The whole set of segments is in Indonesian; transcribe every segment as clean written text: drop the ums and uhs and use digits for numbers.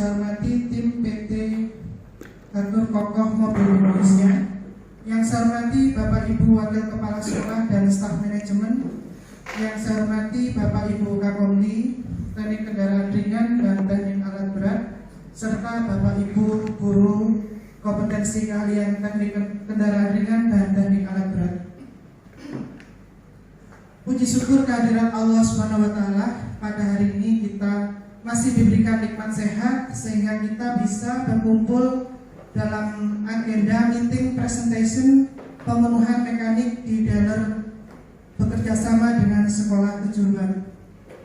saya hormati tim PT Atur Kokoh Mobil Indonesia, yang saya hormati Bapak Ibu Wakil Kepala Sekolah dan Staf Manajemen, yang saya hormati Bapak Ibu Kakomdi, Teknik Kendaraan Ringan dan Teknik Alat Berat, serta Bapak Ibu Guru Kompetensi Keahlian Teknik Kendaraan Ringan dan Teknik Alat Berat. Puji syukur kehadirat Allah SWT, pada hari ini kita masih diberikan nikmat sehat sehingga kita bisa berkumpul dalam agenda meeting presentation pemenuhan mekanik di dealer bekerja sama dengan sekolah kejuruan.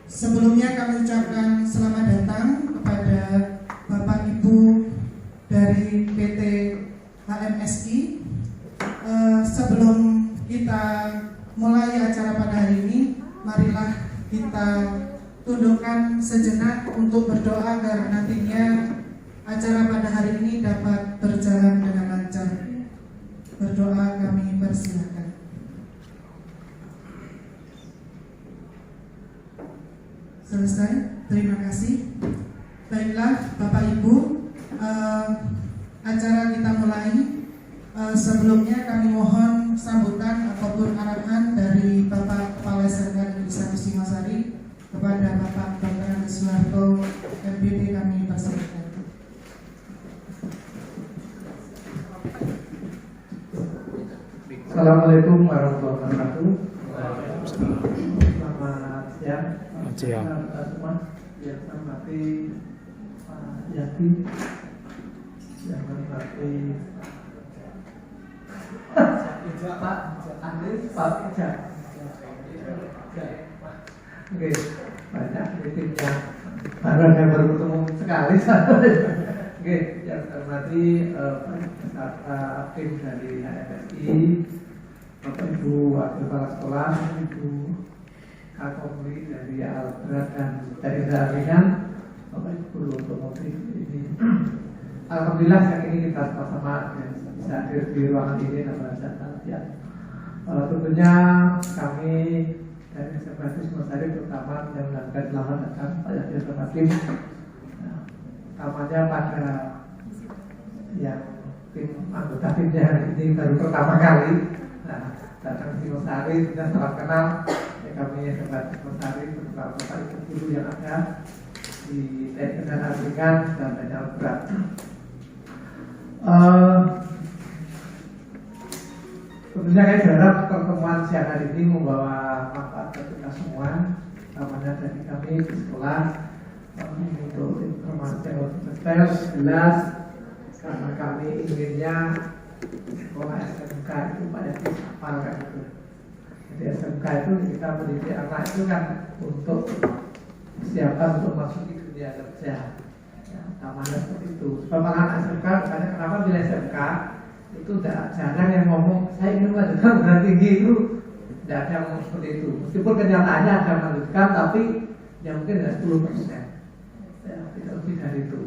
Sebelumnya kami ucapkan selamat datang kepada Bapak Ibu dari PT HMSI. Sebelum kita mulai acara pada hari ini, marilah kita tundukkan sejenak untuk berdoa agar nantinya acara pada hari ini dapat berjalan dengan lancar. Berdoa kami persilakan. Selesai, terima kasih. Baiklah Bapak Ibu, acara kita mulai. Sebelumnya kami mohon sambutan ataupun arahan dari Bapak Kepala SMK Negeri 1 Singasari kepada Bapak Dr. Agus Suharto, MPD, kami persilakan. Assalamualaikum warahmatullahi wabarakatuh. Selamat siang. Semua yang hormati Pak Yati, yang hormati Pak Andri, Pak Ijak. Oke, banyak meetingnya. Baru bertemu sekali. Oke, yang hormati tim dari HMSI, Bapak Ibu Wakil Kepala Sekolah, Ibu Kakomri dari Alat Berat dan dari Ringan, Bapak Ibu Guru Otomotif ini. Alhamdulillah saat ini kita sama-sama bisa hadir di ruangan ini dalam acara ya. Tentunya kami dari SMK Singasari terutama yang melakukan selamat datang Pak Yati bersama tim. Utamanya pada yang tim anggota timnya hari ini baru pertama kali datang ke Singasari, sudah salam kenal ya, kami SMK Singasari bersama Bapak Ibu Guru yang ada di Kendaraan Ringan dan Alat Berat. Tentunya saya berharap pertemuan siang hari ini membawa manfaat bagi kita semua, utamanya dari kami di sekolah, untuk informasi yang lebih detail jelas, karena kami inginnya sekolah SMK itu pada disapalkan itu. Jadi SMK itu kita mendidik anak itu kan untuk persiapan untuk masuk di dunia kerja. Ya, utamanya seperti itu. Sebab anak SMK, makanya kenapa bila SMK itu jarang yang ngomong saya ingin melanjutkan perguruan tinggi, itu tidak ada yang ngomong seperti itu. Meskipun kenyataannya ada melanjutkan, tapi yang mungkin hanya 10%. Ya, tidak lebih dari itu.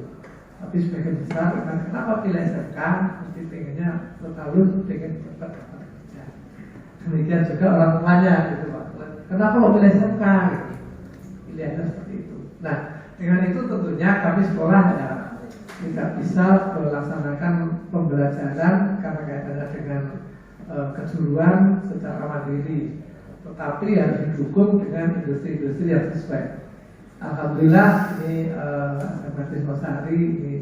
Tapi sebagian besar, kenapa pilih SMK? Mesti pengennya bertahun, pengen cepat dapat kerja. Demikian juga orang tuanya, gitu Pak. Kenapa lo pilih SMK? Gitu. Pilihannya seperti itu. Nah, dengan itu tentunya kami sekolah ya tidak bisa melaksanakan pembelajaran karena kaitannya dengan kejuruan secara mandiri, tetapi harus didukung dengan industri-industri yang sesuai. Alhamdulillah ini SMK Singasari ini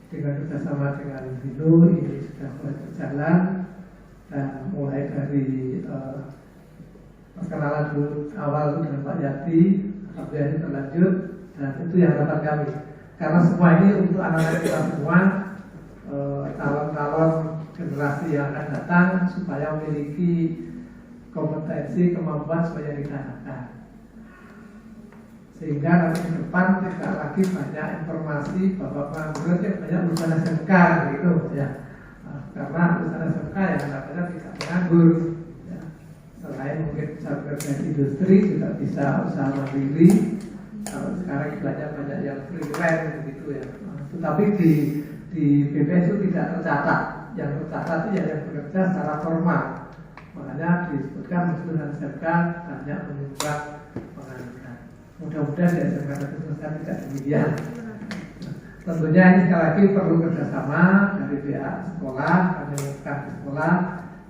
dengan kerjasama dengan Bino ini sudah mulai berjalan, dan mulai dari perkenalan dulu awal dengan Pak Yati, alhamdulillah ini terlanjut, dan itu yang harapan kami. Karena semua ini untuk anak-anak kita semua, calon-calon generasi yang akan datang supaya memiliki kompetensi, kemampuan supaya kita harapkan. Sehingga nanti ke depan tidak lagi banyak informasi bahwa pengangguran yang banyak lulusan SMK gitu ya. Karena lulusan SMK yang katanya tidak menganggur ya. Selain mungkin bisa bekerja di industri, juga bisa usaha mandiri. Kalau sekarang banyak yang freelance begitu ya. Tetapi di BPS itu tidak tercatat. Yang tercatat itu yang bekerja secara formal. Makanya disebutkan lulusan SMK banyak menyumbang pengangguran. Mudah-mudahan di SMK Negeri Selatan tidak demikian. Tentunya ini sekali lagi perlu kerjasama dari pihak sekolah, komunitas sekolah,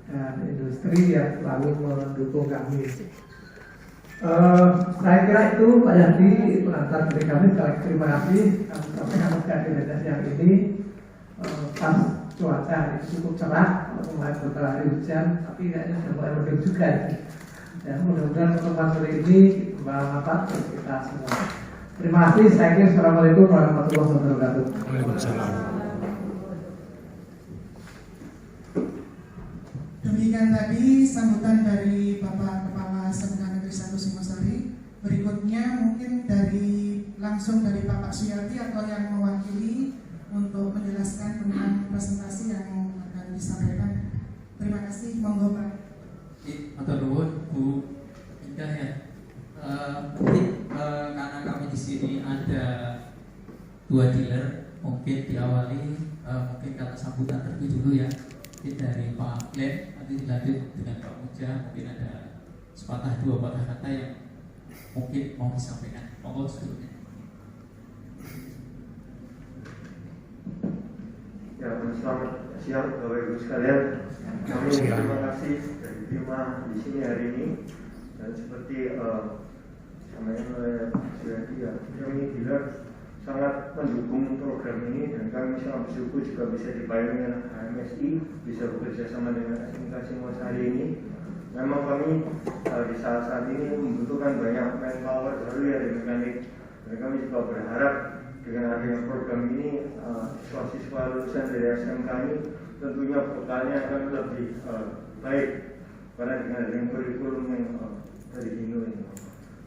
dan industri yang selalu mendukung kami. Saya kira itu Pak Yadi, pengantar dari kami. Sekali lagi terima kasih. Kami sampaikan aktivitas yang ini pas cuaca ini cukup cerah, mulai beberapa hari hujan, tapi kayaknya sudah mulai mendung juga. Ya, mudah-mudahan pertemuan sore ini membawa manfaat bagi kita semua. Terima kasih. Saya kira Assalamualaikum warahmatullahi wabarakatuh. Waalaikumsalam. Demikian tadi sambutan dari Bapak Kepala SMK Negeri 1 Singosari. Berikutnya mungkin langsung dari Bapak Suyati atau yang mewakili untuk menjelaskan tentang presentasi yang akan disampaikan. Terima kasih, monggo Pak. Matur nuwun Bu Indah ya. Mungkin karena kami di sini ada 2 dealer, mungkin diawali mungkin kata sambutan terlebih dulu ya. Mungkin dari Pak Glenn, nanti dilanjut dengan Pak Muja, mungkin ada sepatah 2 patah kata yang mungkin mau disampaikan. Monggo sebelumnya. Ya, selamat siang Bapak Ibu sekalian. Kami terima kasih dari Bima di sini hari ini, dan seperti disampaikan oleh Suyadi ya, kami dealer sangat mendukung program ini, dan kami sangat bersyukur juga bisa dibayar dengan HMSI, bisa bekerja sama dengan SMK Singosari ini. Memang kami di saat ini membutuhkan banyak manpower baru ya dari mekanik, dan kami juga berharap dengan adanya program ini siswa-siswa lulusan dari SMK ini tentunya bekalnya akan lebih baik karena dengan adanya kurikulum yang dari Indo ini.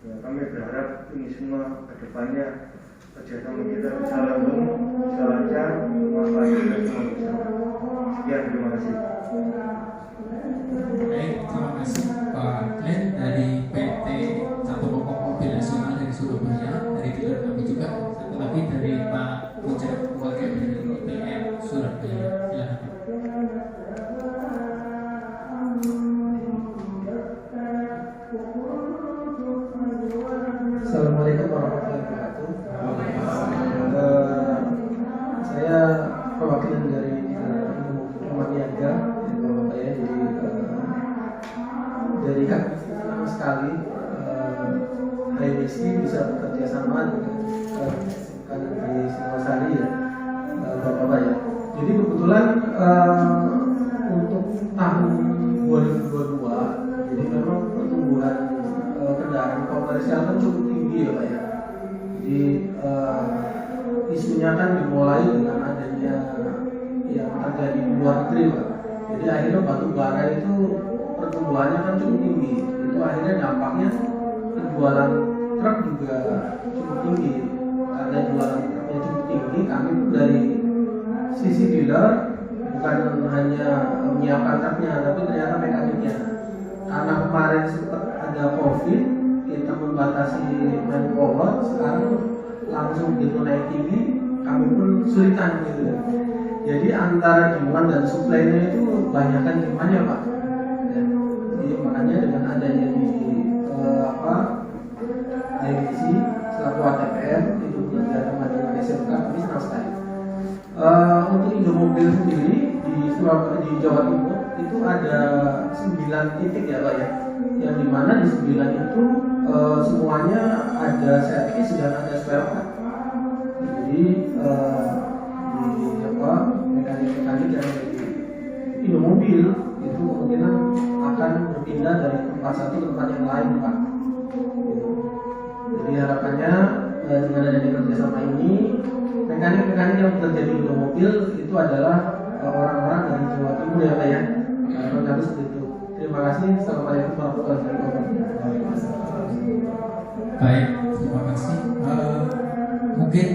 Ya, kami berharap ini semua kedepannya kerjasama kita bisa langgeng, bisa lancar, manfaat kita semua bersama. Sekian, terima kasih. Baik, terima kasih Pak Glenn dari PT Satu Pokok Mobil Nasional dari Surabaya, dari dealer kami juga. Satu lagi dari Pak Puja, wakil dari IPM Surabaya. Silakan. Assalamualaikum warahmatullahi wabarakatuh. Saya perwakilan dari Rumah Niaga Surabaya. Dari kami senang sekali HMSI bisa bekerja sama dengan di Singosari ya, Bapak ya. Jadi kebetulan untuk tahun 2022, jadi memang pertumbuhan kendaraan komersial kan cukup tinggi ya Pak ya. Jadi isunya kan dimulai dengan adanya yang terjadi di luar negeri Pak. Jadi akhirnya batu bara itu pertumbuhannya kan cukup tinggi. Itu akhirnya dampaknya penjualan truk juga cukup tinggi. Karena jualan truknya cukup tinggi, kami pun dari sisi dealer bukan hanya menyiapkan truknya, tapi ternyata mekaniknya. Karena kemarin sempat ada COVID, kita membatasi manpower, sekarang langsung gitu naik tinggi, kami pun sulitan gitu. Jadi antara demand dan supply-nya itu banyakkan demand-nya Pak. Ya, jadi makanya dengan adanya di IMC selaku ATPR itu bekerja sama dengan SMK, kami senang sekali. Untuk Indomobil sendiri di Surabaya, di Jawa Timur itu ada 9 titik ya Pak ya, yang dimana di 9 itu semuanya ada servis dan ada spare part. Jadi mekanik-mekanik yang dari Indomobil itu kemungkinan akan berpindah dari tempat satu ke tempat yang lain Pak. Jadi harapannya dengan adanya kerjasama ini, mekanik-mekanik yang bekerja di Indomobil itu adalah orang-orang dari Jawa Timur ya Pak ya. Kami seperti itu. Terima kasih. Assalamualaikum warahmatullahi wabarakatuh. Baik, terima kasih. Mungkin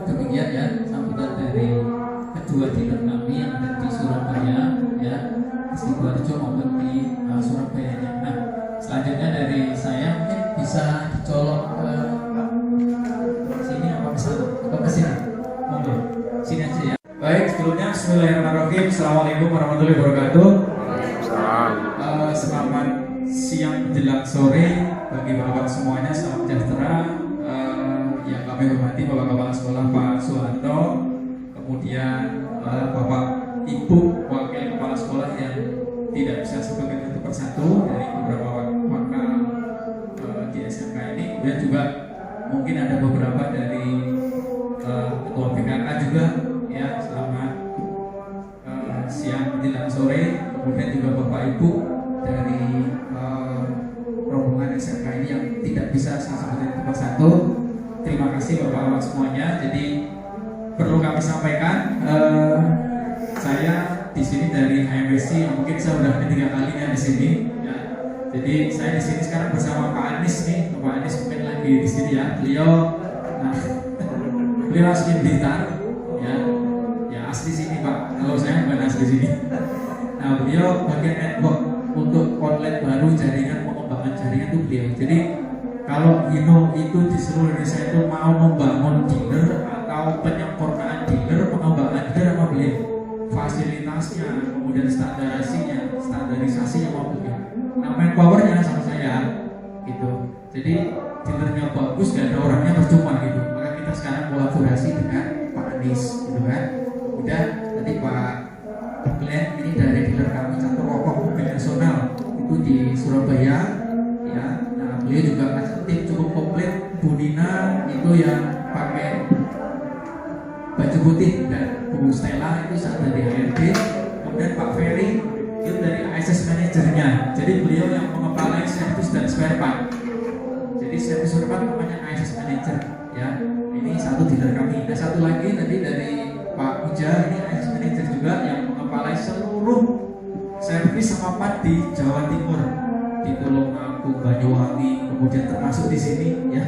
demikian ya sambutan dari kedua dealer kami yang ada di Surabaya ya, di Sidoarjo maupun di Surabaya. Nah, selanjutnya dari saya mungkin bisa dicolok ke sini apa ke sana? Atau ke sini? Monggo, sini aja ya. Baik, sebelumnya Bismillahirrahmanirrahim. Assalamualaikum warahmatullahi wabarakatuh. Selamat siang menjelang sore bagi bapak semuanya, salam sejahtera. yang kami hormati Bapak Kepala Sekolah Pak Soeharto, kemudian Bapak Ibu Wakil Kepala Sekolah yang tidak bisa sebagai satu persatu dari beberapa wakil di SMK ini, kemudian juga mungkin ada beberapa dari Ketua BKK juga ya, selamat siang menjelang sore, kemudian juga Bapak Ibu dari rombongan SMK ini yang tidak bisa saya sebutin satu persatu. Terima kasih Bapak-Bapak semuanya. Jadi perlu kami sampaikan, saya di sini dari HMSI, mungkin saya sudah ketiga kalinya di sini. Ya. Jadi saya di sini sekarang bersama Pak Anies nih. Pak Anies mungkin lagi di sini ya. Beliau asli Blitar, ya asli sini Pak. Kalau saya bukan asli sini. Nah beliau bagian network untuk outlet baru jaringan, pengembangan jaringan itu beliau. Jadi kalau Hino itu di seluruh Indonesia itu mau membangun dealer atau penyempurnaan dealer, pengembangan dealer apa beliau? Fasilitasnya, kemudian standarisasinya mau beliau. Nah manpowernya sama saya gitu. Jadi dealernya bagus, gak ada orangnya percuma gitu. Maka kita sekarang kolaborasi dengan Pak Anies gitu kan. Kemudian tadi Pak Glenn ini dari dealer kami Catur Rokok Mobil Nasional itu di Surabaya ya. Nah beliau juga ngasih tim cukup komplit. Bu Nina itu yang pakai baju putih dan Bu Stella itu saat dari HRD. Kemudian Pak Ferry itu dari ASS manajernya. Jadi beliau yang mengepalai servis dan spare part. Jadi servis spare part namanya ASS manager ya. Ini satu dealer kami. Dan satu lagi tadi dari Pak Uja, ini ASS manager juga yang mengepalai seluruh servis sama part di Jawa Timur, di Tulungagung, Banyuwangi, kemudian termasuk di sini ya,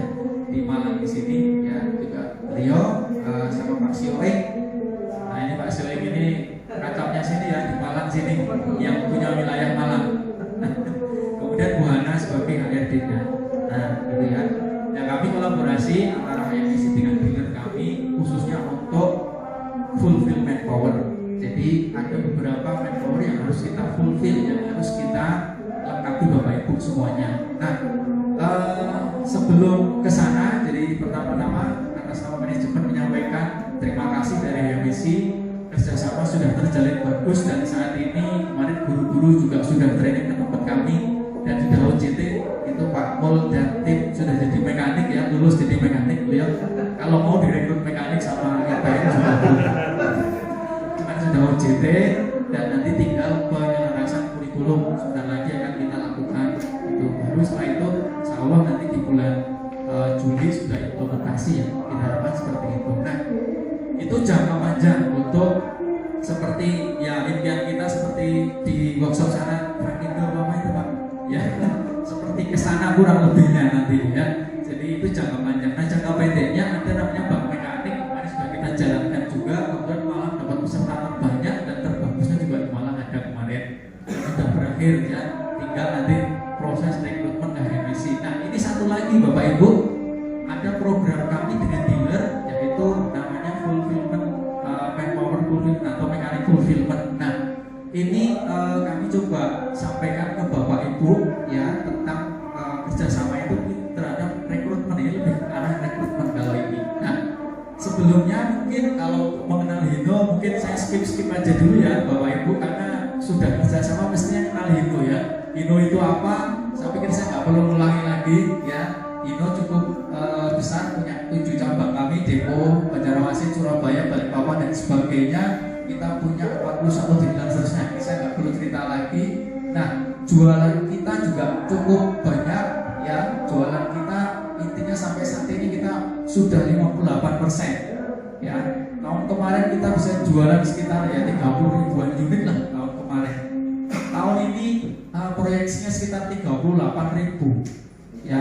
di Malang di sini ya juga beliau sama Pak Sioeng. Nah ini Pak Sioeng ini kacapnya sini ya, di Malang sini yang punya wilayah Malang. Kemudian Bu Hana sebagai HRD-nya. Nah gitu ya. Yang kami kolaborasi antara HMSI dengan dealer kami khususnya untuk fulfillment power. Jadi ada beberapa manpower yang harus kita fulfill, yang harus kita lengkapi Bapak Ibu semuanya. Nah sebelum ke sana, jadi pertama-tama atas nama manajemen menyampaikan terima kasih dari HMSI, kerjasama sudah terjalin bagus dan saat ini kemarin guru-guru juga sudah training ke tempat kami dan di OJT itu Pak Mol dan tim sudah jadi mekanik ya, lulus jadi mekanik beliau. Kalau mau direkrut mekanik sama IPN juga kan sudah OJT dan nanti tinggal penyelarasan kurikulum sebentar lagi akan kita lakukan itu. Baru setelah itu insya Allah nanti di bulan Juli sudah implementasi ya, kita harapkan seperti itu. Nah itu jangka panjang untuk seperti ya impian kita seperti di workshop sana Frankindo apa itu Pak ya seperti kesana kurang lebihnya nanti ya. Jadi itu jangka panjang. Nah jangka pendeknya ada namanya bank mekanik, kemarin sudah kita jalankan juga, kemudian Malang dapat peserta terbanyak dan terbagusnya juga di Malang ada kemarin sudah berakhir ya, tinggal nanti proses rekrutmen ke HMSI. Nah ini satu lagi Bapak Ibu, ada program kami dengan dealer yaitu namanya fulfillment manpower fulfillment atau mekanik fulfillment. Nah ini kami coba sampaikan ke Bapak Ibu ya tentang kerjasama itu terhadap rekrutmen, ini lebih ke arah rekrutmen kalau ini. Nah sebelumnya mungkin kalau mengenal Hino mungkin saya skip aja dulu ya Bapak Ibu, karena sudah kerjasama mestinya kenal Hino ya. Hino itu apa? Saya pikir saya nggak perlu ulangi lagi ya. Hino cukup besar, punya 7 cabang kami, Depo, Banjarmasin, Surabaya, Balikpapan dan sebagainya. Kita punya 41 dealer seterusnya, saya nggak perlu cerita lagi. Nah jualan kita juga cukup banyak ya, jualan kita intinya sampai saat ini kita sudah 58% ya. Tahun kemarin kita bisa jualan sekitar ya 30 ribuan unit lah tahun kemarin. Tahun ini proyeksinya sekitar 38 ribu ya.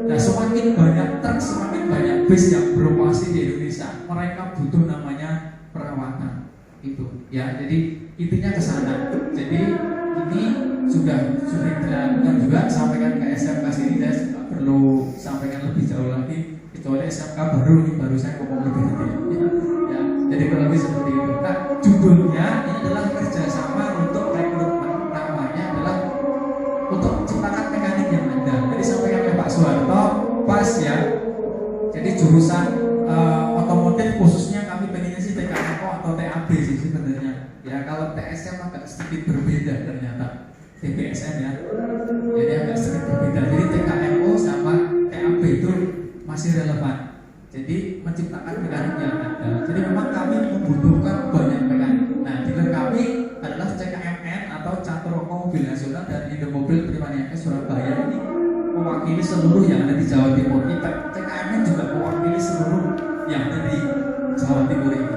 Nah semakin banyak truk, semakin banyak bis yang beroperasi di Indonesia, mereka butuh namanya perawatan itu ya. Jadi intinya ke sana. Jadi ini sudah dilakukan juga, sampaikan ke SMK sini, saya tidak perlu sampaikan lebih jauh lagi kecuali SMK baru saya ngomong lebih detail ya. Jadi kurang lebih seperti itu. Nah judulnya ini adalah kerjasama untuk rekrutmen, namanya adalah untuk ciptakan mekanik yang andal. Jadi sampaikan oleh Pak Soeharto pas ya. Jadi jurusan atau TAB sih sebenarnya. Ya kalau TSM agak sedikit berbeda ternyata. TBSM ya. Jadi agak sedikit berbeda. Jadi TKMO sama TAB itu masih relevan. Jadi menciptakan mekanik yang ada. Jadi memang kami membutuhkan banyak mekanik. Nah, dealer kami adalah CKMN atau Catur Mobil Nasional dan Indomobil Primaniaga Surabaya ini mewakili seluruh yang ada di Jawa Timur. CKMN juga mewakili seluruh yang ada di Jawa Timur ini.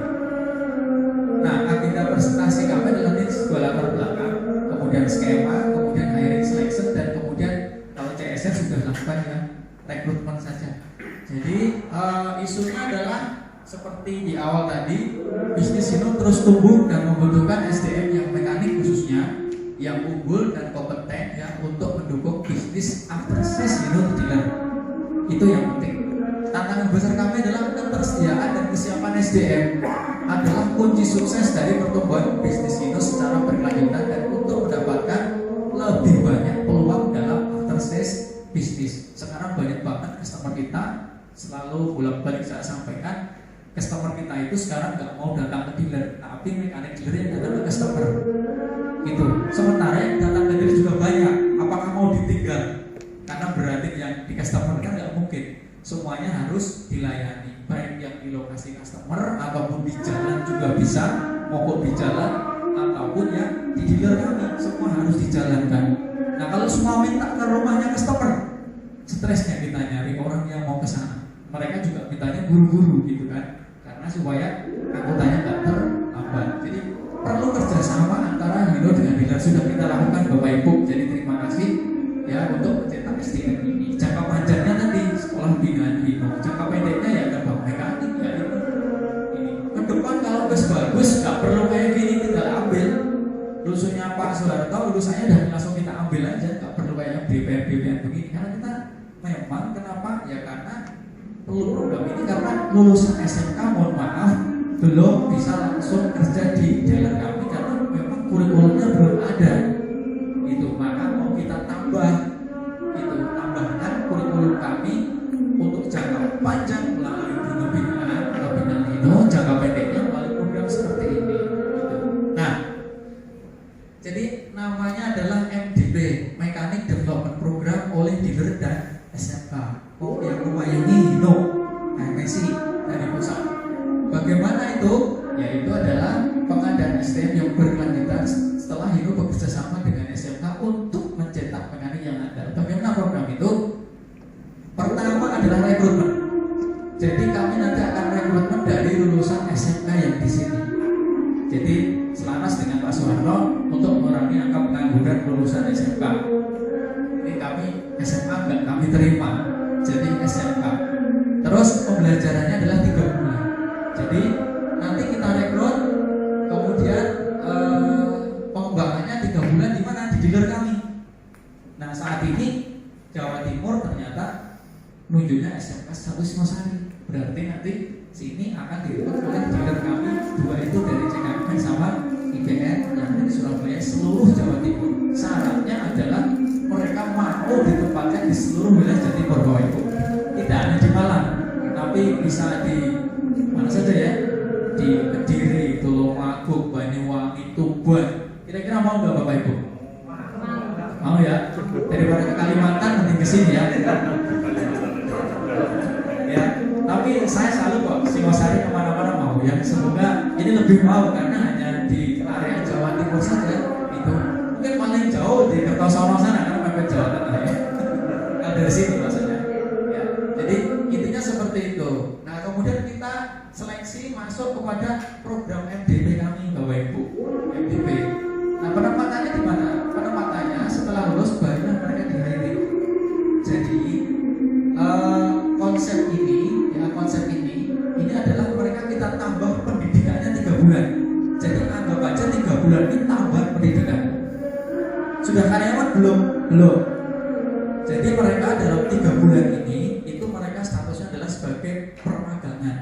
Nah, agenda presentasi kami adalah ini sebuah latar belakang, kemudian skema, kemudian hiring selection, dan kemudian kalau CSR sudah lakukan ya rekrutmen saja. Jadi isunya adalah seperti di awal tadi, bisnis Hino terus tumbuh dan membutuhkan SDM yang mekanik khususnya yang unggul dan kompeten ya untuk mendukung bisnis after sales Hino dealer. Itu yang penting. Tantangan besar kami adalah ketersediaan dan kesiapan SDM adalah kunci sukses dari pertumbuhan bisnis Hino secara berkelanjutan dan untuk mendapatkan lebih banyak peluang dalam after sales bisnis. Sekarang banyak banget customer kita, selalu bolak-balik saya sampaikan, customer kita itu sekarang nggak mau datang ke dealer, tapi mekanik dealer yang datang ke customer. Gitu. Sementara yang datang ke dealer juga banyak. Apakah mau ditinggal? Karena berarti yang di customer kan nggak mungkin. Semuanya harus dilayani, baik yang di lokasi customer ataupun di jalan juga bisa, mogok di jalan ataupun yang di dealer kami, semua harus dijalankan. Nah, kalau semua minta ke rumahnya customer, stresnya kita nyari orang yang mau ke sana. Mereka juga mintanya buru-buru gitu kan, karena supaya angkutannya nggak terlambat. Jadi perlu kerjasama antara Hino dengan dealer, sudah kita lakukan Bapak Ibu. Jadi terima kasih ya untuk mencetak SDM ini. Jangka panjangnya tadi sekolah binaan Hino, jangka pendeknya ya ada bank mekanik ya ini. Ke depan kalau bagus nggak perlu kayak gini, tinggal ambil lulusannya Pak Soeharto, lulusannya dan langsung kita ambil aja, nggak perlu kayak BPR begini. Karena kita memang kenapa ya, karena perlu program ini karena lulusan SMK mohon maaf belum bisa langsung kerja di dealer kami karena memang kurikulumnya belum ada. Itu maka mau kita tambah itu tambahkan kurikulum kami untuk jangka panjang melalui binaan Hino, jangka pendeknya melalui program seperti ini. Gitu. Nah, jadi namanya adalah MDP, Mechanic Development Program oleh dealer dan SMK. Oh, yang memayungi Hino, MSI dari pusat. Bagaimana itu? Yaitu adalah pengadaan SDM yang berkelanjutan setelah Hino bekerja sama dengan SMK untuk mencetak mekanik yang ada. Bagaimana program itu? Pertama adalah rekrutmen. Jadi kami nanti akan rekrutmen dari lulusan SMK yang di sini. Jadi selaras dengan Pak Soeharto untuk mengurangi angka pengangguran lulusan SMK. Ini kami SMK enggak kami terima. Jadi SMK. Terus pembelajarannya adalah 3 bulan. Jadi nanti kita rekrut, kemudian pengembangannya 3 bulan di mana? Di dealer kami. Nah saat ini Jawa Timur ternyata nunjuknya SMK Satu Singosari. Berarti nanti sini akan direkrut oleh dealer kami 2 itu dari CKMN sama IBN yang dari Surabaya, seluruh Jawa Timur. Syaratnya adalah mereka mau ditempatkan di seluruh wilayah Jawa Timur, Bapak Ibu. Tidak hanya di Malang, tapi bisa di mana saja ya, di Kediri, Tulungagung, Banyuwangi, Tuban. Kira-kira mau nggak Bapak Ibu? Mau ya? Daripada ke Kalimantan mending ke sini ya. Ya, tapi saya selalu kok Singosari kemana-mana mau. Yang semoga ini lebih mau karena hanya di area Jawa Timur saja itu. Mungkin paling jauh di Kertosono sana karena mepet Jawa Tengah ya. Nah, dari sini maksudnya. Ya, jadi intinya seperti itu. Nah, kemudian kita seleksi masuk kepada program MDP kami, Bapak Ibu. MDP. Nah, penempatannya di mana? Penempatannya setelah lulus barulah mereka di-hiring. Jadi konsep ini adalah mereka kita tambah pendidikannya 3 bulan. Jadi anggap aja 3 bulan ini tambah pendidikan. Sudah karyawan belum? Belum. Jadi mereka dalam 3 bulan ini itu mereka statusnya adalah sebagai permagangan.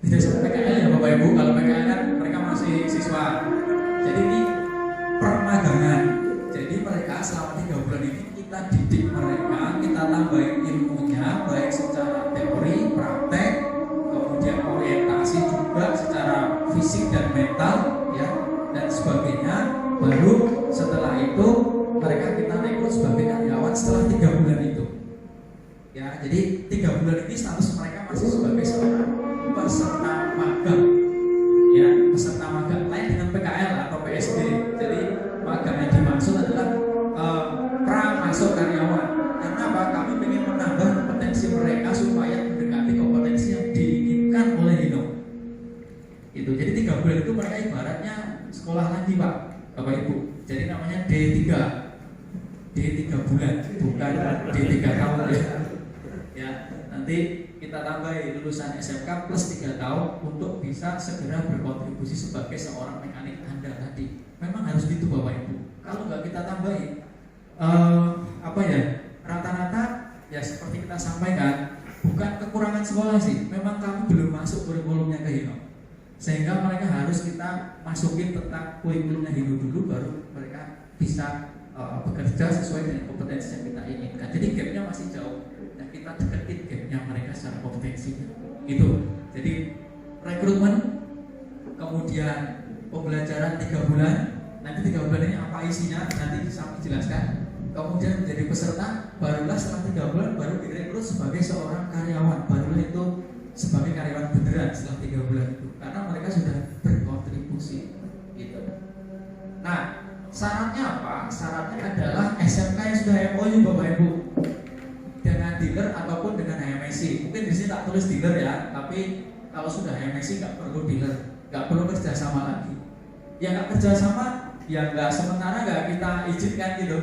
Tidak seperti PKL ya Bapak Ibu. Kalau PKL kan mereka masih siswa. Jadi ini permagangan. Jadi mereka selama 3 bulan ini kita didik mereka, kita tambahin ilmunya baik secara teori, praktek, kemudian orientasi juga secara fisik dan mental ya dan sebagainya. Baru setelah itu mereka kita rekrut sebagai karyawan setelah 3 bulan itu. Ya, jadi 3 bulan ini status mereka masih sebagai seorang peserta magang. Ya, peserta magang lain dengan PKL atau PSD. Jadi magang yang dimaksud adalah pra masuk karyawan. Karena apa? Kami ingin menambah kompetensi mereka supaya mendekati kompetensi yang diinginkan oleh Hino. Itu. Jadi 3 bulan itu mereka ibaratnya sekolah lagi, Pak, Bapak Ibu. Jadi namanya D3 bulan, bukan D3 tahun ya. Ya, nanti kita tambahi lulusan SMK plus 3 tahun untuk bisa segera berkontribusi sebagai seorang mekanik Anda tadi. Memang harus gitu Bapak Ibu. Kalau nggak kita tambahi rata-rata ya seperti kita sampaikan, bukan kekurangan sekolah sih. Memang kami belum masuk kurikulumnya ke Hino, sehingga mereka harus kita masukin tentang kurikulumnya Hino dulu, baru mereka bisa bekerja sesuai dengan kompetensi yang kita inginkan. Jadi gapnya masih jauh. Nah, kita deketin gapnya mereka secara kompetensi. Itu. Jadi rekrutmen, kemudian pembelajaran 3 bulan. Nanti 3 bulan ini apa isinya? Nanti kami jelaskan. Kemudian menjadi peserta, barulah setelah 3 bulan baru direkrut sebagai seorang karyawan. Barulah itu sebagai karyawan beneran setelah 3 bulan itu. Karena mereka sudah berkontribusi. Gitu. Nah, syaratnya apa? Syaratnya adalah SMK yang sudah MOU Bapak Ibu dengan dealer ataupun dengan HMSI. Mungkin di sini tak tulis dealer ya, tapi kalau sudah HMSI nggak perlu dealer, nggak perlu kerjasama lagi. Ya nggak kerjasama, ya nggak sementara nggak kita izinkan gitu.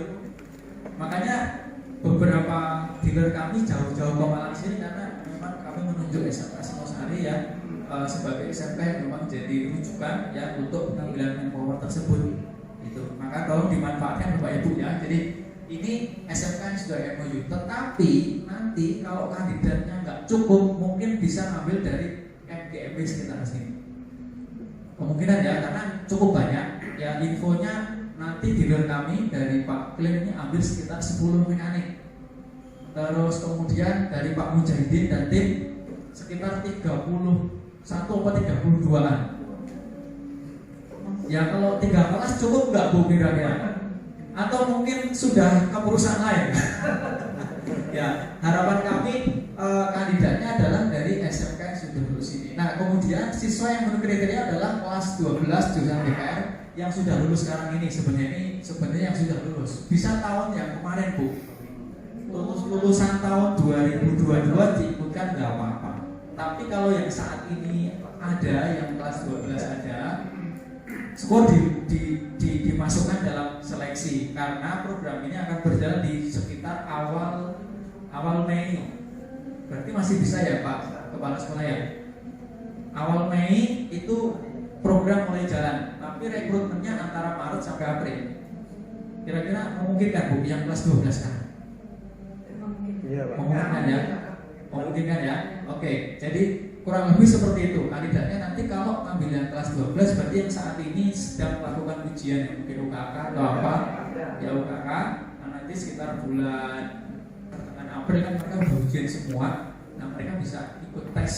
Makanya beberapa dealer kami jauh-jauh ke Malang sini karena memang kami menunjuk SMK Singosari ya sebagai SMK yang memang jadi rujukan ya untuk pengambilan manpower tersebut. Itu. Maka tolong dimanfaatkan Bapak Ibu ya. Jadi ini SMK yang sudah MOU. Tetapi nanti kalau kandidatnya nggak cukup, mungkin bisa ambil dari MGMB sekitar sini. Kemungkinan ya, karena cukup banyak. Ya infonya nanti dealer kami dari Pak Klim ini ambil sekitar 10 mekanik. Terus kemudian dari Pak Mujahidin dan tim sekitar 31 atau 32an. Ya kalau 3 kelas cukup nggak Bu kira-kira? Atau mungkin sudah ke perusahaan lain? Ya harapan kami kandidatnya adalah dari SMK yang sudah lulus ini. Nah kemudian siswa yang memenuhi kriteria adalah kelas 12 jurusan BKR yang sudah lulus sekarang ini. Sebenarnya yang sudah lulus. Bisa tahun yang kemarin Bu, lulusan tahun 2022 diikutkan nggak apa-apa. Tapi kalau yang saat ini ada yang kelas 12 ada, skor dimasukkan dalam seleksi karena program ini akan berjalan di sekitar awal Mei. Berarti masih bisa ya Pak Kepala Sekolah ya. Awal Mei itu program mulai jalan, tapi rekrutmennya antara Maret sampai April. Kira-kira memungkinkan Bu yang kelas 12 kan? Memungkinkan ya. Memungkinkan ya. Oke, jadi kurang lebih seperti itu. Kandidatnya nanti kalau ambil yang kelas 12 berarti yang saat ini sedang melakukan ujian ya, mungkin UKK atau apa ya UKK. Nah, nanti sekitar bulan pertengahan April kan mereka berujian semua. Nah mereka bisa ikut tes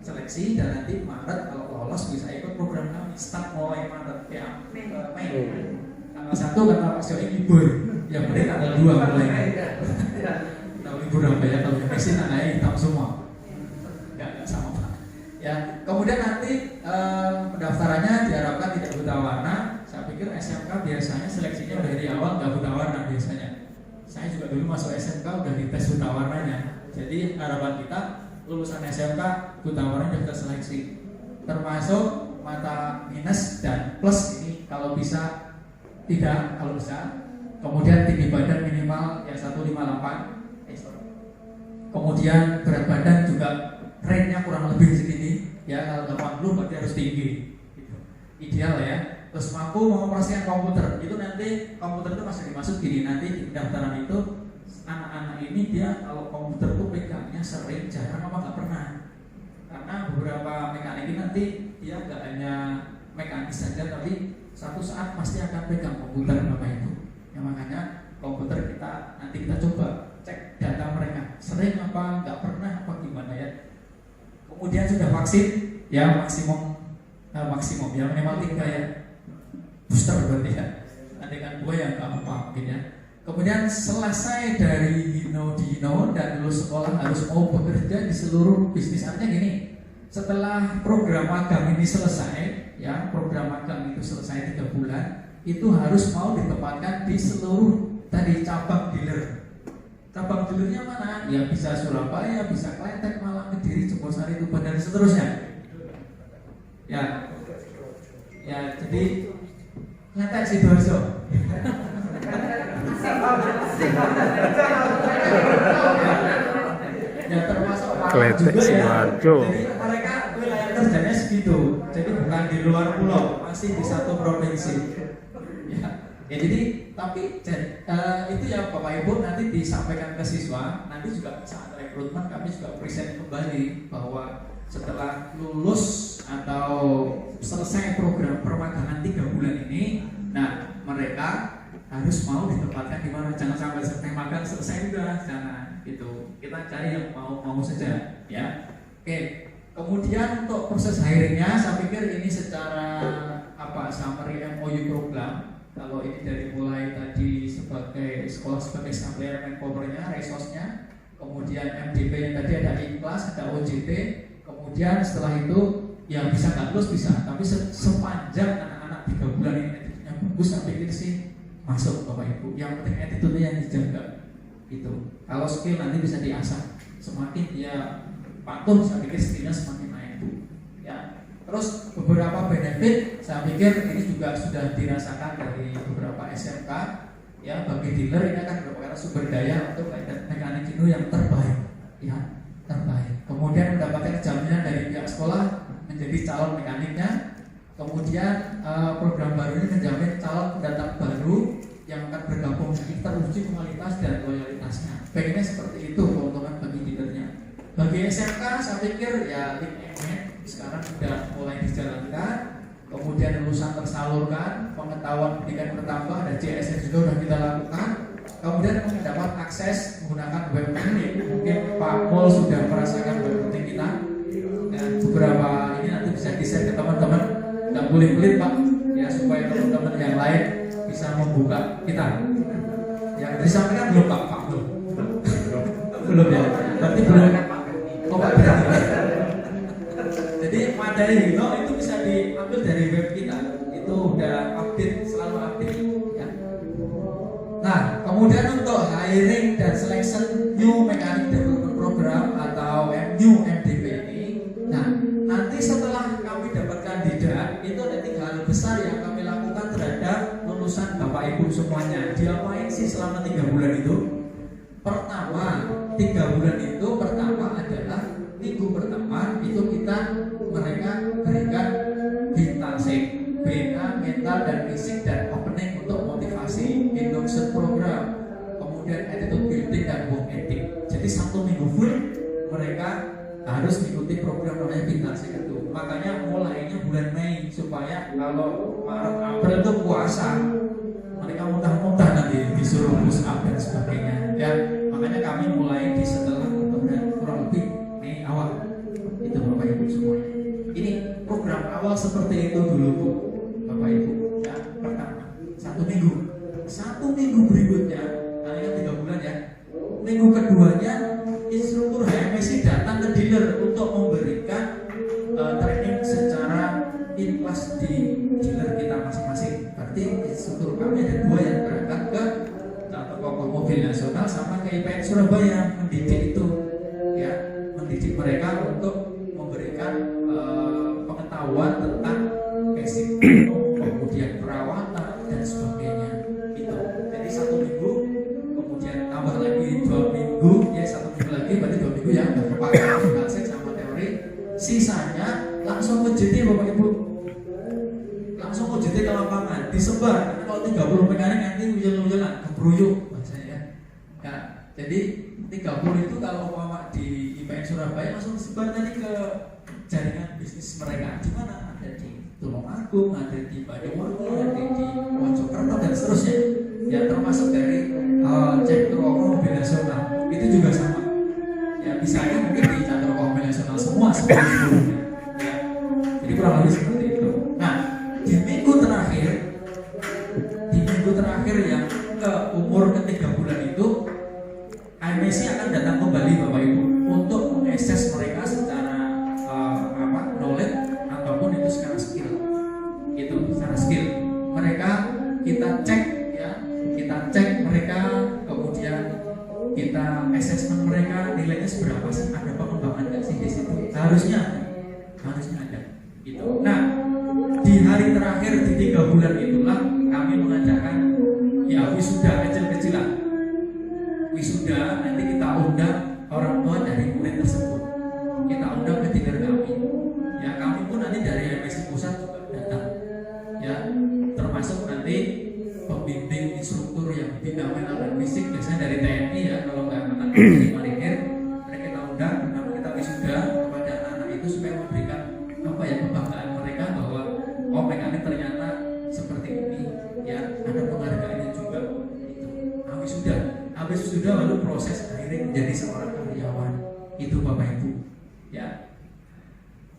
seleksi dan nanti Maret kalau lolos bisa ikut program kami start mulai Maret ya Mei. Tanggal 1 kata Pak Sio libur, ya berarti tanggal 2 mulai. Tahu libur apa ya? Kalau Messi tanggalnya hitam semua. Enggak sama Pak. Ya, kemudian nanti pendaftarannya diharapkan tidak buta warna. Saya pikir SMK biasanya seleksinya dari awal nggak buta warna biasanya. Saya juga dulu masuk SMK udah dites buta warnanya. Jadi harapan kita lulusan SMK buta warna sudah terseleksi. Termasuk mata minus dan plus ini kalau bisa tidak, kalau bisa. Kemudian tinggi badan minimal ya 158. Kemudian berat badan juga rate-nya kurang lebih segini ya, kalau 80 berarti harus tinggi gitu. Ideal ya. Terus mampu mengoperasikan komputer. Itu nanti komputer itu masih dimasuk gini, nanti di pendaftaran itu anak-anak ini dia kalau komputer itu pegangnya sering, jarang apa nggak pernah. Karena beberapa mekanik ini nanti dia nggak hanya mekanis saja, tapi satu saat pasti akan pegang komputer Bapak Ibu. Ya makanya komputer nanti kita coba cek data mereka sering apa nggak pernah apa gimana ya. Kemudian sudah vaksin ya maksimum maksimum ya, minimal 3 ya, booster berarti ya, andaikan 2 yang keempat mungkin ya. Kemudian selesai dari Hino dan lulus sekolah harus mau bekerja di seluruh bisnis. Artinya gini, setelah program magang ini selesai, ya program magang itu selesai 3 bulan, itu harus mau ditempatkan di seluruh tadi cabang dealer. Cabang dealernya mana? Ya bisa Surabaya, bisa Kletek, Malang, Kediri, Jepolsari, Tuban dan seterusnya. Ya, jadi Kletek Sidoarjo. Ya termasuk Kletek Sidoarjo. Jadi mereka wilayah kerjanya segitu. Jadi bukan di luar pulau, masih di satu provinsi. Ya jadi tapi itu ya Bapak Ibu nanti disampaikan ke siswa. Nanti juga saat rekrutmen kami juga present kembali bahwa setelah lulus atau selesai program permagangan 3 bulan ini, nah mereka harus mau ditempatkan di mana. Jangan sampai selesai magang selesai udah, jangan gitu. Kita cari yang mau saja, ya. Oke. Kemudian untuk proses hiringnya, saya pikir ini secara summary MOU program. Kalau ini dari mulai tadi sebagai sekolah sebagai sampler manpowernya, resource-nya, kemudian MDP yang tadi ada ikhlas, ada OJT, kemudian setelah itu yang bisa nggak lulus bisa, tapi sepanjang anak-anak 3 bulan ini attitude-nya bagus, saya pikir sih masuk Bapak Ibu. Yang penting attitude yang dijaga itu. Kalau skill nanti bisa diasah, semakin dia patuh, saya pikir skillnya semakin naik Bu. Ya. Terus beberapa benefit saya pikir ini juga sudah dirasakan dari beberapa SMK ya, bagi dealer ini akan merupakan sumber daya untuk mekanik Hino yang terbaik ya, terbaik. Kemudian mendapatkan jaminan dari pihak sekolah menjadi calon mekaniknya. Kemudian program baru ini menjamin calon pendatang baru yang akan bergabung ini teruji kualitas dan loyalitasnya. Pengennya seperti itu keuntungan bagi dealernya. Bagi SMK saya pikir ya link sekarang sudah mulai dijalankan, kemudian lulusan tersalurkan, pengetahuan pendidikan bertambah, dan JSN juga sudah kita lakukan. Kemudian mendapat akses menggunakan web meeting. Mungkin Pak Pol sudah merasakan web meeting kita, dan beberapa ini nanti bisa di-share ke teman-teman. Tidak boleh pelit Pak, ya supaya teman-teman yang lain bisa membuka kita. Yang disampaikan belum Pak belum? Belum ya, berarti belum. Oh Pak, jadi materi Hino itu bisa diambil dari web kita, itu udah update, selalu update ya. Nah kemudian untuk hiring dan selection new mechanic development program atau MU MDP ini, nah nanti setelah kami dapat kandidat itu ada 3 hal besar yang kami lakukan terhadap lulusan Bapak Ibu semuanya. Diapain sih selama 3 bulan itu? Pertama, 3 bulan itu pertama adalah minggu pertama itu mereka berikan bintang bina mental dan fisik dan opening untuk motivasi, induction program, kemudian attitude building dan work ethic. Jadi 1 minggu full mereka harus mengikuti program namanya bintang itu. Makanya mulainya bulan Mei supaya kalau Maret April itu puasa mereka muntah-muntah nanti disuruh push up dan sebagainya. Ya makanya kami mulai di setelah kurang lebih Mei awal. Itu Bapak Ibu semuanya. Ini program awal seperti itu dulu Bu, Bapak Ibu. Ya, pertama 1 minggu. 1 minggu berikutnya, kalian 3 bulan ya. Minggu keduanya instruktur HMSI datang ke dealer untuk memberikan training secara in-class di dealer kita masing-masing. Berarti instruktur kami ada 2 yang berangkat ke toko mobil nasional sama ke IPN Surabaya mendidik itu. Ya, mendidik mereka untuk memberikan pengetahuan tentang basic kemudian perawatan dan sebagainya itu. Jadi 1 minggu, kemudian tambah lagi 2 minggu, ya 1 minggu lagi berarti 2 minggu ya udah pakai praktek sama teori. Sisanya langsung ke JT Bapak Ibu, langsung ke JT ke lapangan, disebar. Kalau 30 mekanik nanti ujian-ujian kebruyuk bahasanya ya. Jadi 30 itu kalau umpama di IPN Surabaya langsung disebar nanti ke jaringan bisnis mereka. Di mana? Ada di Tulungagung, ada di Banyuwangi, ada di Mojokerto dan seterusnya. Ya termasuk dari cek rokok mobil nasional itu juga sama. Ya misalnya mungkin di Cak Rokok mobil nasional semua seperti itu. Ya. Jadi kurang lebih seperti itu. ke umur ke 3 bulan itu AMSC akan datang kembali Bapak Ibu untuk mengakses mereka secara knowledge ataupun itu secara skill. Itu secara skill. Mereka kita cek ya, kita cek mereka, kemudian kita assessment mereka nilainya seberapa sih, ada pengembangan nggak sih di situ? Harusnya ada. Gitu. Nah, di hari terakhir di 3 bulan itulah kami mengajarkan ya wisuda kecil-kecilan. Wisuda nanti kita undang orang tua dari murid tersebut. Kita undang ke dealer kami. Ya kami pun nanti dari MSI pusat juga datang. Ya termasuk nanti pembimbing instruktur yang bidang dan fisik biasanya dari TNI ya, kalau nggak akan dari Marinir mereka kita undang, nama kita wisuda kepada anak itu supaya memberikan kebanggaan mereka bahwa oh mekanik ternyata seperti ini ya, ada penghargaannya juga itu. Habis wisuda lalu proses akhirnya menjadi seorang karyawan itu Bapak Ibu ya.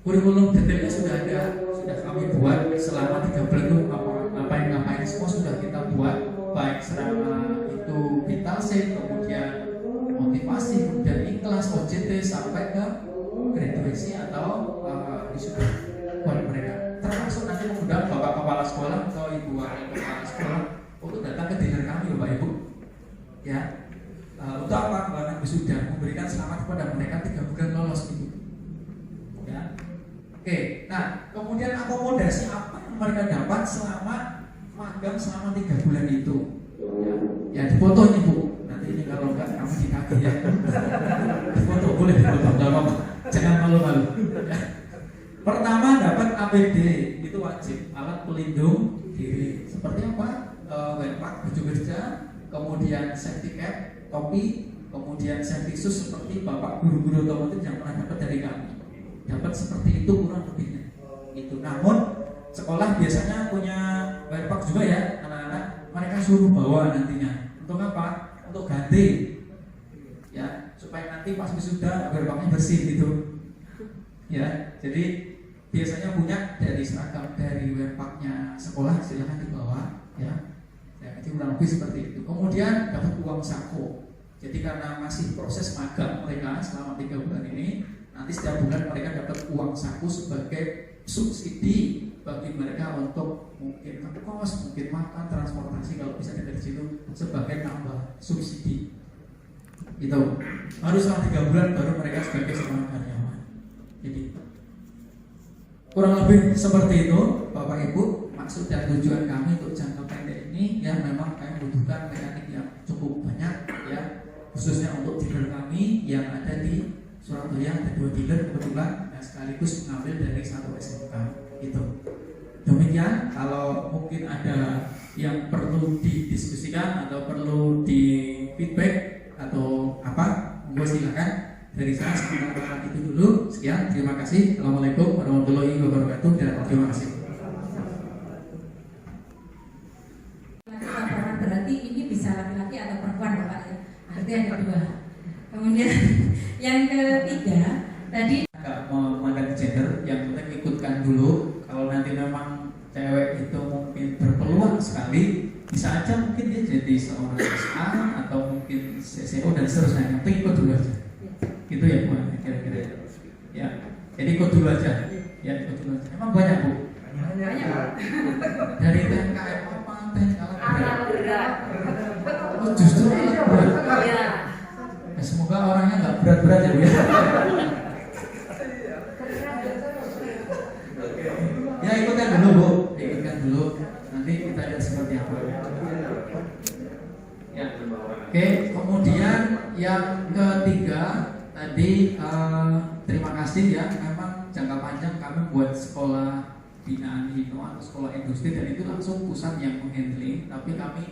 Kurikulum detailnya sudah ada, sudah kami buat selama 3 bulan itu ngapain semua sudah kita buat, baik selama itu vitalsin, kemudian motivasi, kemudian ikhlas, OJT sampai ke graduasi atau wisuda buat mereka. Termasuk nanti mengundang Bapak Kepala Sekolah atau Ibu Kepala Sekolah untuk datang ke dealer kami Bapak Ibu. Ya, untuk apa? Karena wisuda memberikan selamat kepada mereka 3 bulan lolos itu. Ya. Oke, nah kemudian akomodasi apa yang mereka dapat selama magang selama 3 bulan itu? Ya difoto ini Bu. Nanti ini kalau enggak kamu dikaki ya. Difoto boleh difoto, enggak apa-apa. Jangan malu-malu. Ya. Pertama dapat APD itu wajib, alat pelindung diri. Seperti apa? Wetpak, baju kerja, kemudian safety cap, topi, kemudian safety shoes seperti Bapak guru-guru otomotif yang pernah dapat dari kami. Dapat seperti itu kurang lebihnya. Itu. Namun sekolah biasanya punya wearpack juga ya, anak-anak. Mereka suruh bawa nantinya. Untuk apa? Untuk ganti. Ya, supaya nanti pas wisuda wearpacknya bersih gitu. Ya, jadi biasanya punya dari seragam dari wearpacknya sekolah silahkan dibawa. Ya, jadi kurang lebih seperti itu. Kemudian dapat uang saku. Jadi karena masih proses magang mereka selama 3 bulan ini, nanti setiap bulan mereka dapat uang saku sebagai subsidi bagi mereka untuk mungkin kos, mungkin makan, transportasi kalau bisa dari situ sebagai tambah subsidi. Itu harus selama 3 bulan baru mereka sebagai seorang karyawan. Jadi kurang lebih seperti itu Bapak Ibu maksud dan tujuan kami untuk jangka pendek ini. Ya memang kami membutuhkan mekanik yang cukup banyak ya, khususnya untuk dealer kami yang ada di Surabaya, ada 2 dealer kebetulan yang sekaligus mengambil dari 1 SMK itu. Demikian, kalau mungkin ada yang perlu didiskusikan atau perlu di feedback atau apa, monggo silakan. Dari saya sementara itu dulu. Sekian, terima kasih. Assalamualaikum warahmatullahi wabarakatuh dan terima kasih. Berarti ini bisa laki-laki atau perempuan Bapak ya. Arti yang kedua. Kemudian yang ketiga tadi agak memandang gender, yang penting ikutkan dulu. Kalau nanti memang cewek itu mungkin berpeluang sekali, bisa aja mungkin dia jadi seorang SA atau mungkin CCO dan seterusnya. Yang penting ikut dulu aja. Gitu ya Bu, kira-kira ya. Jadi ikut dulu aja. Ya ikut dulu aja. Emang banyak Bu? banyak. Dari TNKM apa? TNK alat berat. Oh justru alat berat. Iya. Ya, semoga orangnya nggak berat-berat ya Bu ya. Ya ikutkan dulu Bu, ikutkan dulu. Nanti kita lihat seperti apa. Ya. Oke, kemudian yang ketiga tadi terima kasih ya. Memang jangka panjang kami buat sekolah binaan Hino atau sekolah industri dan itu langsung pusat yang menghandling. Tapi kami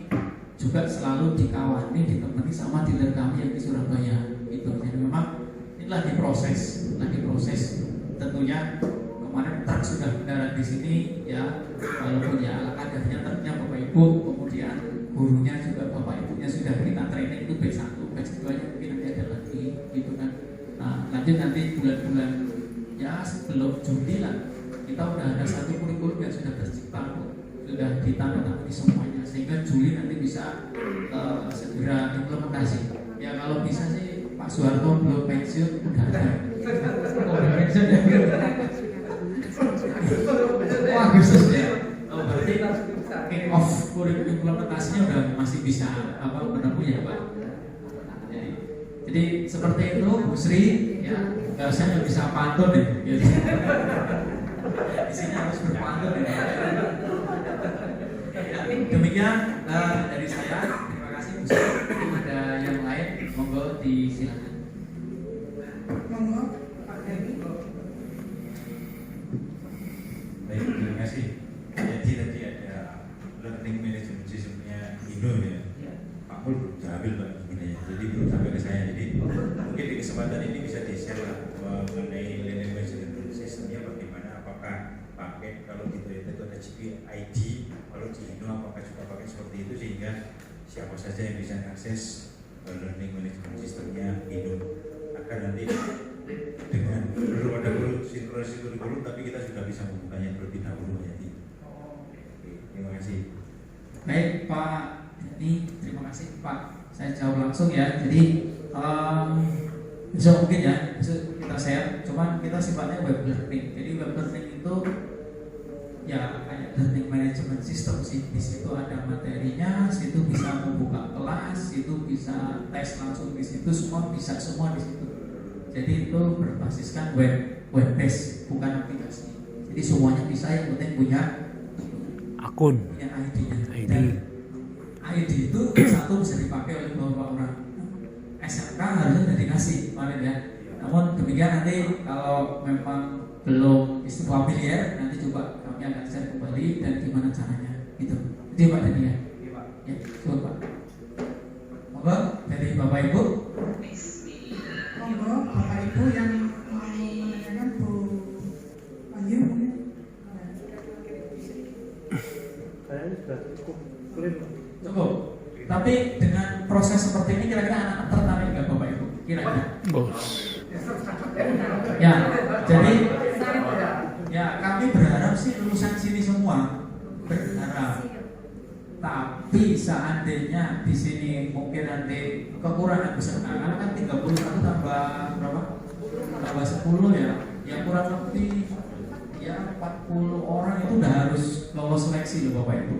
juga selalu dikawani, ditemani sama dealer kami yang di Surabaya. Itu jadi memang ini lagi proses. Tentunya kemarin truk sudah mendarat di sini ya, walaupun ya ala kadarnya truknya Bapak Ibu, kemudian gurunya juga Bapak Ibunya sudah kita training itu batch 1, batch 2 nya mungkin nanti ada lagi gitu kan. Nah nanti bulan-bulan ya sebelum Juni lah kita udah ada satu kurikulum yang sudah tercipta, sudah ditandatangani semuanya sehingga Juli nanti bisa segera implementasi. Ya kalau bisa sih Pak Soeharto belum pensiun udah ada. Oh, udah pensiun ya. Oh, Agustus ya. Oh, berarti kick off kurikulum implementasinya udah masih bisa menempuh ya Pak. Jadi seperti itu Bu Sri ya, saya nggak bisa pantun deh. Gitu. Di sini harus berpantun ya. Demikian dari saya. Terima kasih Bu Sri. Ada yang lain, monggo disilakan. Monggo Pak Heri. Baik, terima kasih. Jadi tadi ada learning management systemnya Indo ya. Pak Mul belum diambil Pak ini. Jadi belum sampai ke saya. Jadi mungkin di kesempatan ini bisa di-share lah mengenai learning management systemnya bagaimana. Apakah pakai kalau di Toyota itu ada GPID, kalau di Indo apakah juga pakai seperti itu sehingga siapa saja yang bisa akses learning management systemnya Indo agar nanti dengan belum ada sinkronisasi kurikulum tapi kita sudah bisa membukanya terlebih dahulu ya. Terima kasih. Baik Pak, ini terima kasih Pak. Saya jawab langsung ya. Jadi bisa mungkin ya bisa kita share. Cuman kita sifatnya web learning. Jadi web learning itu ya kayak learning management system sih. Di situ ada materinya, situ bisa membuka kelas, situ bisa tes langsung di situ, semua bisa semua di situ. Jadi itu berbasiskan web based bukan aplikasi. Jadi semuanya bisa, yang penting punya akun, punya ID-nya. Dan ID itu satu bisa dipakai oleh beberapa orang. SMK harusnya dikasih kemarin ya. Namun demikian nanti kalau memang belum familiar, nanti coba kami akan share kembali dan gimana caranya. Gitu. Jadi Pak Dani ya. Ya, coba Pak. Monggo dari Bapak Ibu. Monggo Bapak Ibu yang mau menanyakan Bu Ayu mungkin. Saya sudah cukup clear. Cukup. Tapi dengan proses seperti ini kira-kira anak tertarik nggak Bapak Ibu? Kira-kira? bos. Ya, jadi ya kami berharap sih lulusan sini semua berharap. Tapi seandainya di sini mungkin nanti kekurangan peserta, karena kan 31 tambah berapa? Tambah 10 ya. Ya kurang lebih ya 40 orang itu udah harus lolos seleksi loh Bapak Ibu.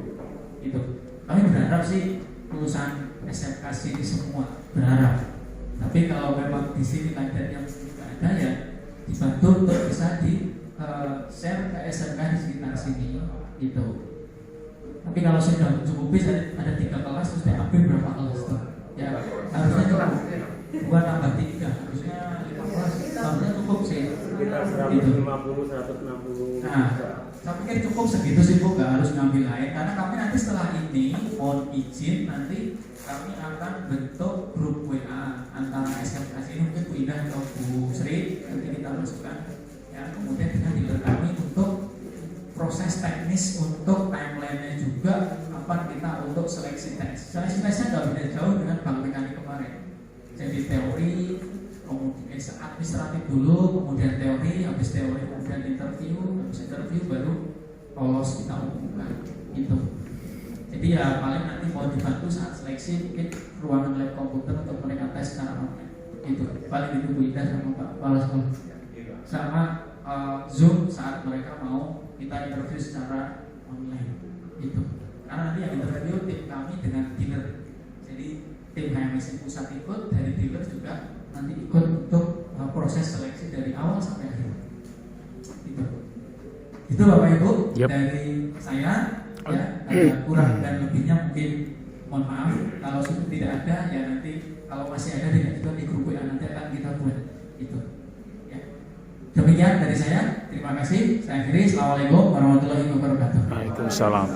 Itu. Kami berharap sih lulusan SMK sini semua berharap. Tapi kalau memang di sini kadernya tidak ada ya dibantu untuk bisa di share ke SMK di sekitar sini itu. Tapi kalau sudah mencukupi ada 3 kelas terus diambil berapa kelas tuh? Ya harusnya cukup. Bukan tambah 3, harusnya 5 kelas. Harusnya cukup sih. Sekitar 150, 160. Nah, saya pikir cukup segitu sih Bu, nggak harus ngambil lain. Karena kami nanti setelah ini mohon izin nanti kami akan bentuk grup WA antara SMK ini mungkin Bu Indah atau Bu Sri nanti kita masukkan. Ya, kemudian kita dealer kami untuk proses teknis untuk timeline-nya juga kapan kita untuk seleksi tes. Seleksi tesnya nggak beda jauh dengan Bank Mekanik kemarin. Jadi teori, kemudian administratif dulu, kemudian teori, habis teori kemudian interview, habis interview baru lolos kita umumkan. Itu. Jadi ya paling nanti mau dibantu saat seleksi mungkin ruangan lab komputer untuk mereka tes secara online. Itu paling itu Bu Indah sama Pak Kepala Sekolah. Sama Zoom saat mereka mau kita interview secara online itu. Karena nanti yang interview tim kami dengan dealer. Jadi tim HMSI pusat ikut, dari dealer juga nanti ikut untuk proses seleksi dari awal sampai akhir. Itu Bapak Ibu dari saya ya, ada kurang dan lebihnya mungkin mohon maaf. Kalau sudah tidak ada ya nanti kalau masih ada dengan juga di grup WA nanti akan kita buat itu. Demikian dari saya, terima kasih. Saya akhiri. Assalamualaikum warahmatullahi wabarakatuh. Waalaikumsalam.